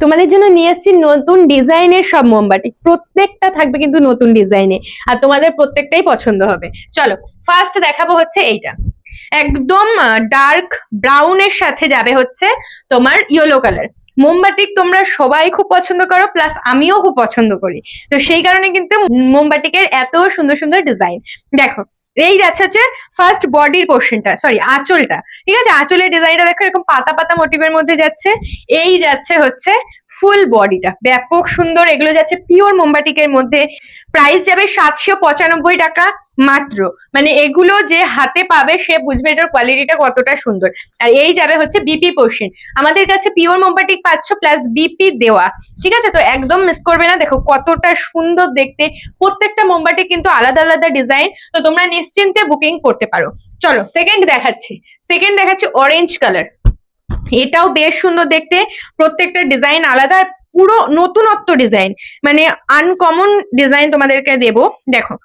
তোমাদের জন্য নিয়ে এসেছি নতুন ডিজাইনের সব মোমবাতি, প্রত্যেকটা থাকবে কিন্তু নতুন ডিজাইনে, আর তোমাদের প্রত্যেকটাই পছন্দ হবে। চলো ফার্স্ট দেখাবো হচ্ছে এইটা, একদম ডার্ক ব্রাউনের সাথে যাবে হচ্ছে তোমার ইয়েলো কালার। মোমবাতিক তোমরা সবাই খুব পছন্দ করো, প্লাস আমিও খুব পছন্দ করি, তো সেই কারণে কিন্তু মোমবাতিকের এত সুন্দর সুন্দর ডিজাইন। দেখো এই যাচ্ছে হচ্ছে ফার্স্ট বডির পোর্শনটা, সরি আঁচলটা, ঠিক আছে, আঁচলের ডিজাইনটা দেখো এরকম পাতা পাতা মোটিভের মধ্যে যাচ্ছে। এই যাচ্ছে হচ্ছে ফুল বডিটা, ব্যাপক সুন্দর। এগুলো যাচ্ছে পিওর মোমবাতিকের মধ্যে। প্রাইস যাবে 795 টাকা মাত্র। মানে এগুলো যে হাতে পাবে সে বুঝবে এটার কোয়ালিটিটা কতটা সুন্দর। আর এই যাবে হচ্ছে বিপি পোর্শন। আমাদের কাছে পিওর মোমবাতিক পাচ্ছ প্লাস বিপি দেওয়া, ঠিক আছে, তো একদম মিস করবে না। দেখো কতটা সুন্দর দেখতে, প্রত্যেকটা মোমবাতি কিন্তু আলাদা আলাদা ডিজাইন, তো তোমরা নিশ্চিন্তে বুকিং করতে পারো। চলো সেকেন্ড দেখাচ্ছি অরেঞ্জ কালার। এটাও বেশ সুন্দর দেখতে, প্রত্যেকটা ডিজাইন আলাদা, পুরো নতুনত্ব ডিজাইন, মানে আনকমন ডিজাইন তোমাদেরকে দেবো। দেখো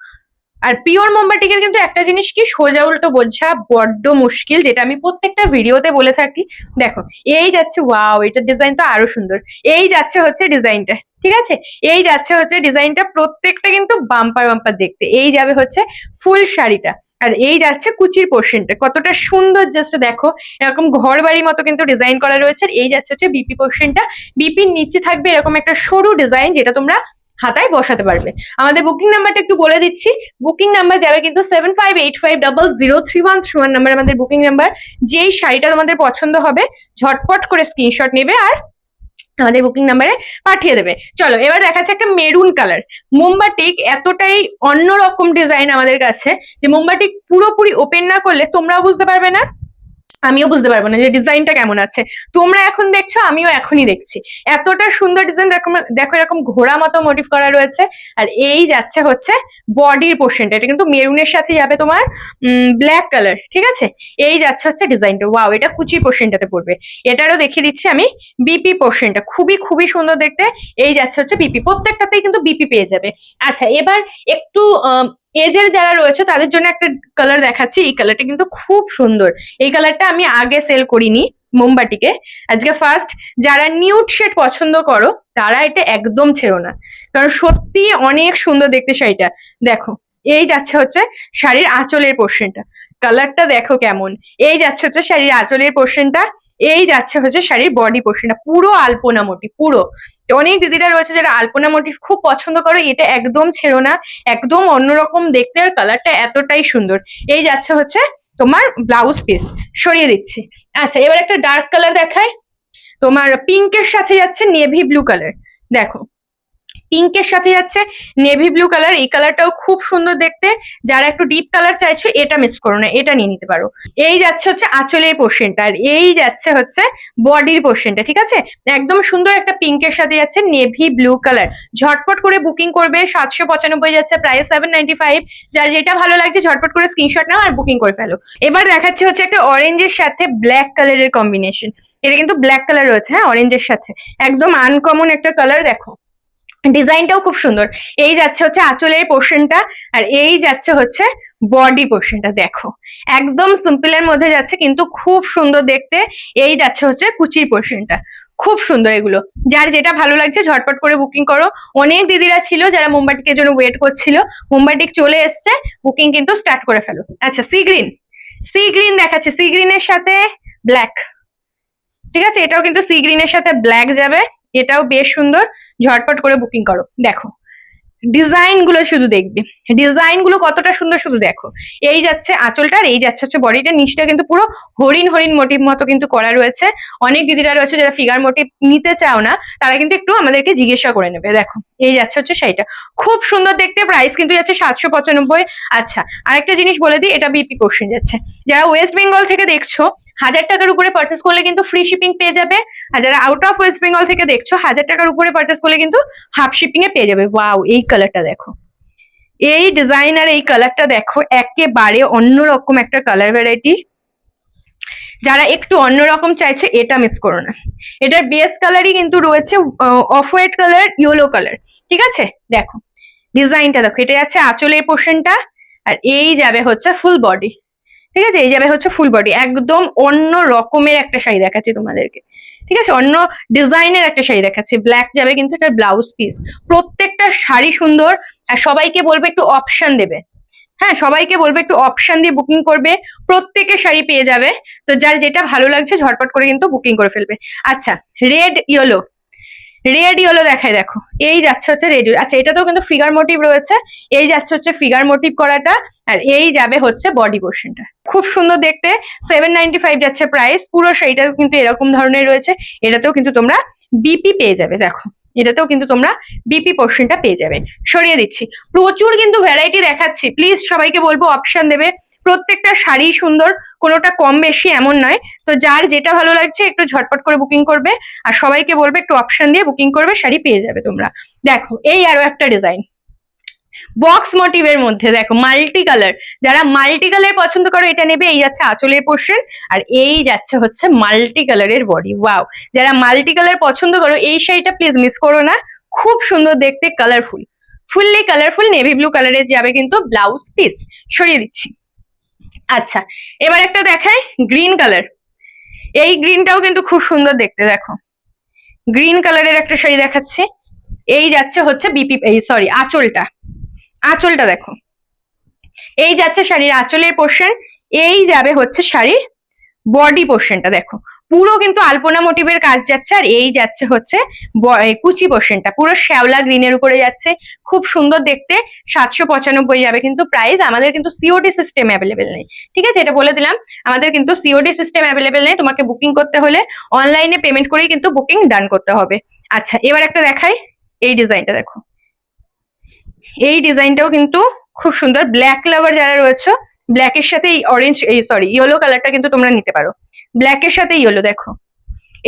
আর পিওর মোমবাতিকের কিন্তু একটা জিনিস কি, সোজা উল্টো বোঝা বড্ড মুশকিল, যেটা আমি প্রত্যেকটা ভিডিওতে বলে থাকি। দেখো এই যাচ্ছে, ওয়াও, এটার ডিজাইন তো আরো সুন্দর। এই যাচ্ছে হচ্ছে ডিজাইনটা, ঠিক আছে, এই যাচ্ছে হচ্ছে ডিজাইনটা, প্রত্যেকটা কিন্তু বাম্পার বাম্পার দেখতে। এই যাবে হচ্ছে ফুল শাড়িটা, আর এই যাচ্ছে কুচির পোর্শনটা, কতটা সুন্দর জাস্ট দেখো, এরকম ঘর বাড়ির মতো কিন্তু ডিজাইন করা রয়েছে। আর এই যাচ্ছে হচ্ছে বিপি পোর্শনটা, বিপির নিচে থাকবে এরকম একটা সরু ডিজাইন, যেটা তোমরা হাতায় বসাতে পারবে। আমাদের বুকিং নাম্বারটা একটু বলে দিচ্ছি, বুকিং নাম্বার যাবে কিন্তু 7585003131 নাম্বার আমাদের বুকিং নাম্বার। যেই শাড়িটা তোমাদের পছন্দ হবে ঝটপট করে স্ক্রিনশট নেবে আর আমাদের বুকিং নাম্বারে পাঠিয়ে দেবে। চলো এবার দেখাচ্ছে একটা মেরুন কালার। মোমবাতিক এতটাই অন্যরকম ডিজাইন আমাদের কাছে যে মোমবাতিক পুরোপুরি ওপেন না করলে তোমরাও বুঝতে পারবে না, আমিও বুঝতে পারবো না যে ডিজাইনটা কেমন আছে। তোমরা এখন দেখছো, আমিও এখনই দেখছি, এতটা সুন্দর ডিজাইন। দেখো এরকম ঘোড়া মতো মোটিভ করা রয়েছে। আর এই যাচ্ছে হচ্ছে বডির পোর্শনটা, এটা কিন্তু মেরুনের সাথে যাবে তোমার ব্ল্যাক কালার, ঠিক আছে। এই যাচ্ছে হচ্ছে ডিজাইনটা, ওয়াও, এটা কুচি পোর্শনটাতে পড়বে। এটারও দেখিয়ে দিচ্ছি আমি বিপি পোর্শনটা, খুবই খুবই সুন্দর দেখতে। এই যাচ্ছে হচ্ছে বিপি, প্রত্যেকটাতেই কিন্তু বিপি পেয়ে যাবে। আচ্ছা এবার একটু এজের যারা রয়েছে তাদের জন্য একটা কালার দেখাচ্ছি। এই কালারটা কিন্তু খুব সুন্দর, এই কালারটা আমি আগে সেল করিনি মোমবাতিকে, আজকে ফার্স্ট। যারা নিউড শেড পছন্দ করো তারা এটা একদম ছেড়ো না, কারণ সত্যি অনেক সুন্দর দেখতে শাড়িটা। দেখো এই যাচ্ছে হচ্ছে শাড়ির আঁচলের পোর্শনটা, কালারটা দেখো কেমন। এই যাচ্ছে হচ্ছে শাড়ির আঁচলের পোর্শনটা, এই যাচ্ছে হচ্ছে শাড়ির বডি পোর্শনটা, পুরো আলপনা মোটিভ। পুরো অনেক দিদিরা রয়েছে যারা আলপনা মোটিভ খুব পছন্দ করো, এটা একদম ছেড়ো না, একদম অন্যরকম দেখতে, আর কালারটা এতটাই সুন্দর। এই যাচ্ছে হচ্ছে তোমার ব্লাউজ পিস, সরিয়ে দিচ্ছি। আচ্ছা এবার একটা ডার্ক কালার দেখায়, তোমার পিঙ্কের সাথে যাচ্ছে নেভি ব্লু কালার। দেখো পিঙ্কের সাথে যাচ্ছে নেভি ব্লু কালার, এই কালারটাও খুব সুন্দর দেখতে। যারা একটু ডিপ কালার চাইছো এটা মিস করো না, এটা নিয়ে নিতে পারো। এই যাচ্ছে হচ্ছে আঁচলের পোর্শনটা, আর এই যাচ্ছে হচ্ছে বডির পোর্শনটা, ঠিক আছে, একদম সুন্দর একটা পিঙ্কের সাথে যাচ্ছে নেভি ব্লু কালার। ঝটপট করে বুকিং করবে, 795 যাচ্ছে, প্রাইস 795। যার যেটা ভালো লাগছে ঝটপট করে স্ক্রিনশট নাও আর বুকিং করে ফেলো। এবার দেখাচ্ছে হচ্ছে একটা অরেঞ্জের সাথে ব্ল্যাক কালারের কম্বিনেশন। এটা কিন্তু ব্ল্যাক কালার রয়েছে, হ্যাঁ, অরেঞ্জের সাথে একদম আনকমন একটা কালার। দেখো ডিজাইনটাও খুব সুন্দর। এই যাচ্ছে হচ্ছে আঁচলের পোর্শনটা, আর এই যাচ্ছে হচ্ছে বডি পোর্শনটা। দেখো একদম সিম্পলের মধ্যে যাচ্ছে কিন্তু খুব সুন্দর দেখতে। এই যাচ্ছে হচ্ছে কুচির পোর্শনটা, খুব সুন্দর। এগুলো যার যেটা ভালো লাগছে ঝটপট করে বুকিং করো। অনেক দিদিরা ছিল যারা মোমবাতিকের জন্য ওয়েট করছিল, মোমবাতিক চলে এসছে, বুকিং কিন্তু স্টার্ট করে ফেলো। আচ্ছা সি গ্রিন দেখাচ্ছে, সি গ্রিনের সাথে ব্ল্যাক, ঠিক আছে, এটাও কিন্তু সি গ্রিনের সাথে ব্ল্যাক যাবে, এটাও বেশ সুন্দর। ঝটপট করে বুকিং করো। দেখো ডিজাইন গুলো শুধু দেখবে, ডিজাইন গুলো কতটা সুন্দর শুধু দেখো। এই যাচ্ছে আঁচলটা, আর এই যাচ্ছে হচ্ছে বডিটা। নিচটা কিন্তু পুরো হরিণ হরিণ মোটিভ মতো কিন্তু করা রয়েছে। অনেক দিদিরা রয়েছে যারা ফিগার মোটিভ নিতে চাও না, তারা কিন্তু একটু আমাদেরকে জিজ্ঞাসা করে নেবে। দেখো এই যাচ্ছে হচ্ছে শাড়িটা, খুব সুন্দর দেখতে। প্রাইস কিন্তু যাচ্ছে 795। আচ্ছা আরেকটা জিনিস বলে দিই, এটা বিপি পোর্শন যাচ্ছে। যারা ওয়েস্ট বেঙ্গল থেকে দেখছো 1000 টাকার উপরে পার্চেস করলে কিন্তু ফ্রি শিপিং পেয়ে যাবে। আর যারা আউট অফ ওয়েস্ট বেঙ্গল থেকে দেখছো 1000 টাকার উপরে পার্চেস করলে কিন্তু হাফ শিপিং এ পেয়ে যাবে। ওয়াও, এই কালারটা দেখো, এই ডিজাইন আর এই কালারটা দেখো, একেবারে অন্যরকম একটা কালার ভ্যারাইটি। যারা একটু অন্যরকম চাইছে এটা মিস করো না। এটার বেস কালারই কিন্তু রয়েছে off white colour, yellow colour, ঠিক আছে। দেখো ডিজাইনটা দেখো, এটা যাচ্ছে আঁচলের পোর্শনটা, আর এই যাবে হচ্ছে ফুল বডি, ঠিক আছে, এই যাবে হচ্ছে ফুল বডি। একদম অন্য রকমের একটা শাড়ি দেখাচ্ছি তোমাদেরকে। ঠিক আছে, অন্য ডিজাইনের একটা শাড়ি দেখাচ্ছি, ব্ল্যাক যাবে কিন্তু এটার ব্লাউজ পিস। প্রত্যেকটা শাড়ি সুন্দর, আর সবাইকে বলবে একটু অপশন দেবে। হ্যাঁ, সবাইকে বলবে একটু অপশন দিয়ে বুকিং করবে, প্রত্যেকে শাড়ি পেয়ে যাবে। তো যার যেটা ভালো লাগছে ঝটপট করে কিন্তু বুকিং করে ফেলবে। আচ্ছা, রেড ইয়েলো, রেড ইয়েলো দেখায় দেখো, এই যাচ্ছে হচ্ছে রেড। আচ্ছা, এটাতেও কিন্তু ফিগার মোটিভ রয়েছে, এই যাচ্ছে হচ্ছে ফিগার মোটিভ করাটা, আর এই যাবে হচ্ছে বডি পোর্শনটা। খুব সুন্দর দেখতে, 795 যাচ্ছে প্রাইস। পুরো শাড়িটা কিন্তু এরকম ধরনের রয়েছে। এটাতেও কিন্তু তোমরা বিপি পেয়ে যাবে, দেখো এটাতেও কিন্তু তোমরা বিপি পোর্শনটা পেয়ে যাবে। সরিয়ে দিচ্ছি, প্রচুর কিন্তু ভ্যারাইটি দেখাচ্ছি, প্লিজ সবাইকে বলবো অপশন দেবে। প্রত্যেকটা শাড়ি সুন্দর, কোনোটা কম বেশি এমন নয়। তো যার যেটা ভালো লাগছে একটু ঝটপট করে বুকিং করবে, আর সবাইকে বলবে একটু অপশন দিয়ে বুকিং করবে, শাড়ি পেয়ে যাবে তোমরা। দেখো এই আরো একটা ডিজাইন বক্স মোটিভের মধ্যে, দেখো মাল্টি কালার। যারা মাল্টি কালার পছন্দ করো এটা নেবে। এই যাচ্ছে আঁচলের পোর্শন, আর এই যাচ্ছে হচ্ছে মাল্টি কালারের বডি। ওয়াও, যারা মাল্টি কালার পছন্দ করো এই শাড়িটা প্লিজ মিস করো না, খুব সুন্দর দেখতে, colourful, fully colourful navy blue কালারের যাবে কিন্তু ব্লাউজ পিস। সরিয়ে দিচ্ছি। আচ্ছা, এবার একটা দেখাই গ্রিন কালার। এই গ্রিনটাও কিন্তু খুব সুন্দর দেখতে, দেখো গ্রিন কালারের একটা শাড়ি দেখাচ্ছে। এই যাচ্ছে হচ্ছে বিপি, এই সরি আঁচলটা, আঁচলটা দেখো, এই যাচ্ছে শাড়ির আঁচলের পোর্শন, এই যাবে হচ্ছে শাড়ির বডি পোর্শনটা। দেখো পুরো কিন্তু আলপনা মোটিভের কাজ যাচ্ছে, আর এই যাচ্ছে হচ্ছে কুচি পোর্শনটা পুরো শ্যাওলা গ্রিনের উপরে যাচ্ছে, খুব সুন্দর দেখতে। 795 যাবে কিন্তু প্রাইস। আমাদের কিন্তু সিওডি সিস্টেম অ্যাভেলেবেল নেই, ঠিক আছে, এটা বলে দিলাম। আমাদের কিন্তু সিওডি সিস্টেম অ্যাভেলেবেল নেই, তোমাকে বুকিং করতে হলে অনলাইনে পেমেন্ট করেই কিন্তু বুকিং ডান করতে হবে। আচ্ছা, এবার একটা দেখাই, এই ডিজাইনটা দেখো, এই ডিজাইনটাও কিন্তু খুব সুন্দর। ব্ল্যাক লাভার যারা রয়েছে, ব্ল্যাকের সাথে এই অরেঞ্জ, এই সরি ইয়েলো কালারটা কিন্তু তোমরা নিতে পারো। ব্ল্যাকের সাথে ইয়েলো, দেখো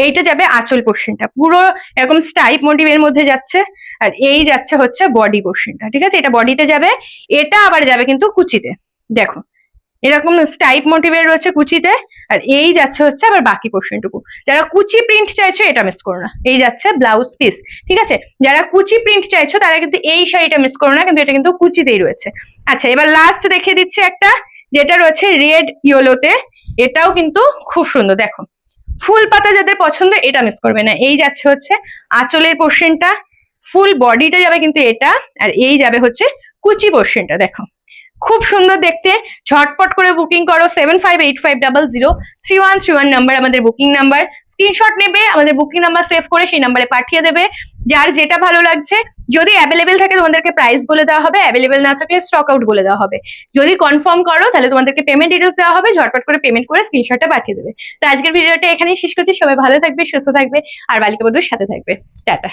এইটা যাবে আঁচল পোর্শনটা, পুরো এরকম স্টাইপ মোটিভের মধ্যে যাচ্ছে, আর এই যাচ্ছে হচ্ছে বডি পোর্শনটা। ঠিক আছে, এটা বডিতে যাবে, এটা আবার যাবে কিন্তু কুচিতে। দেখো এরকম স্টাইপ মোটিভের রয়েছে কুচিতে, আর এই যাচ্ছে হচ্ছে আবার বাকি পোর্শনটুকু। যারা কুচি প্রিন্ট চাইছো এটা মিস করো না, এই যাচ্ছে ব্লাউজ পিস। ঠিক আছে, যারা কুচি প্রিন্ট চাইছো তারা কিন্তু এই শাড়িটা মিস করো না, কিন্তু এটা কিন্তু কুচিতেই রয়েছে। আচ্ছা, এবার লাস্ট দেখিয়ে দিচ্ছি একটা, যেটা রয়েছে রেড ইয়েলোতে। এটাও কিন্তু খুব সুন্দর, দেখো ফুল পাতা যাদের পছন্দ এটা মিস করবে না। এই যাচ্ছে হচ্ছে আঁচলের পোর্শনটা, ফুল বডিটা যাবে কিন্তু এটা, আর এই যাবে হচ্ছে কুচি পোর্শনটা। দেখো খুব সুন্দর দেখতে, ঝটপট করে বুকিং করো। 7585003131 নাম্বার আমাদের বুকিং নাম্বার। স্ক্রিনশট নেবে, আমাদের বুকিং নাম্বার সেভ করে সেই নাম্বারে পাঠিয়ে দেবে। যার যেটা ভালো লাগছে, যদি অ্যাভেলেবেল থাকে তোমাদেরকে প্রাইস বলে দেওয়া হবে, অ্যাভেলেবেল না থাকলে স্টক আউট বলে দেওয়া হবে। যদি কনফার্ম করো তাহলে তোমাদেরকে পেমেন্ট ডিটেলস দেওয়া হবে, ঝটপট করে পেমেন্ট করে স্ক্রিনশটটা পাঠিয়ে দেবে। তো আজকের ভিডিওটা এখানেই শেষ করছি। সবাই ভালো থাকবে, সুস্থ থাকবে, আর বালিকা বধূর সাথে থাকবে। টাটা।